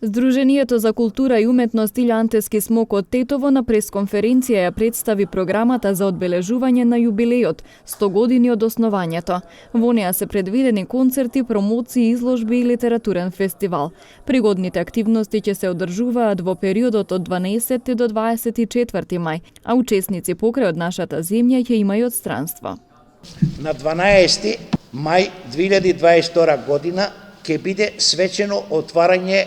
Сдруженијето за култура и уметност Илја Антески Смок од Тетово на пресконференција ја представи програмата за одбележување на јубилејот 100 години од основањето. Во неа се предвидени концерти, промоции, изложби и литературен фестивал. Пригодните активности ќе се одржуваат во периодот од 12 до 24 мај, а учесници покрај од нашата земја ќе имаат странство. На 12 мај 2022 година ќе биде свечено отварање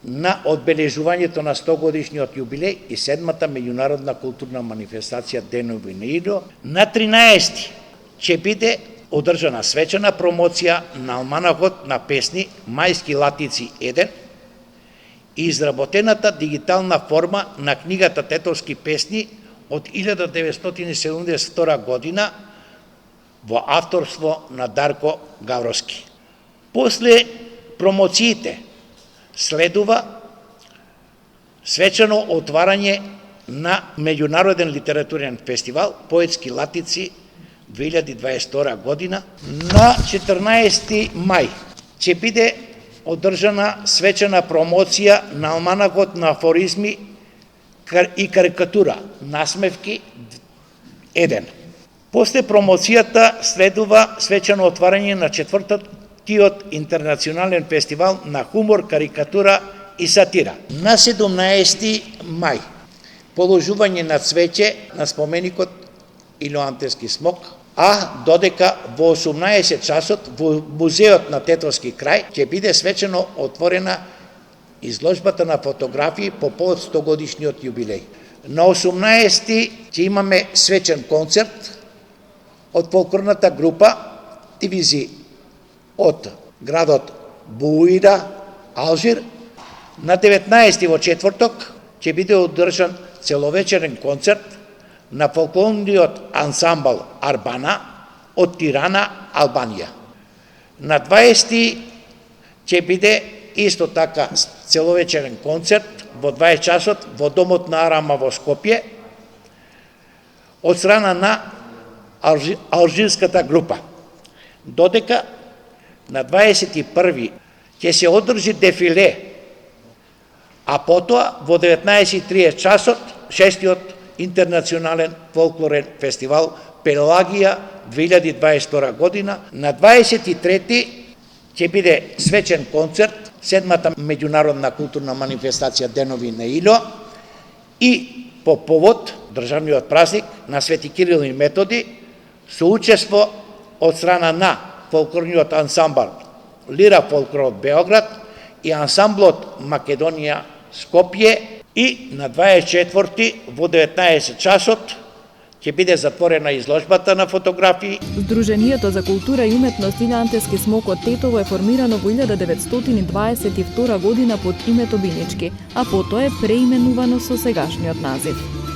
на одбележувањето на 100 годишниот јубилеј и 7-та меѓународна културна манифестација Денови на Илјо. На 13 ќе биде одржана свечена промоција на алманахот на песни Мајски латици 1 и изработената дигитална форма на книгата Тетовски песни од 1972 година во авторство на Дарко Гавровски. После промоциите следува свечено отварање на меѓународен литературен фестивал Поетски латици 2022 година. На 14 мај ќе биде одржана свечена промоција на алманахот на афоризми и карикатура Насмевки 1. После промоцијата следува свечено отварање на 4-тиот интернационален фестивал на хумор, карикатура и сатира. На 17 мај положување на цвеќе на споменикот Илјо Антески Смок, а додека во 18 часот во музеот на Тетовски крај ќе биде свечено отворена изложбата на фотографии по повод 100 годишниот јубилеј. На 18 ќе имаме свечен концерт од фолклорната група Дивизи од градот Буира, Алжир. На 19 во четврток ќе биде одржан целовечерен концерт на фолклорниот ансамбл Арбана од Тирана, Албанија. На 20 ќе биде исто така целовечерен концерт во 20 часот во домот на Арама во Скопје од страна на алжирската група. Додека на 21 ќе се одржи дефиле, а потоа во 19:30 часот 6-тиот интернационален фолклорен фестивал Пелагија 2022 година. На 23 ќе биде свечен концерт 7-та меѓународна културна манифестација Денови на Илјо и по повод државниот празник на Свети Кирил и Методи со учество од страна на фолклорниот ансамбл Лира фолклор од Београд и ансамблот Македонија Скопје. И на 24 во 19 часот ќе биде затворена изложбата на фотографии. Сдруженијето за култура и уметност Илја Антески Смок од Тетово е формирано во 1922 година под името Бинички, а потоа е преименувано со сегашниот назив.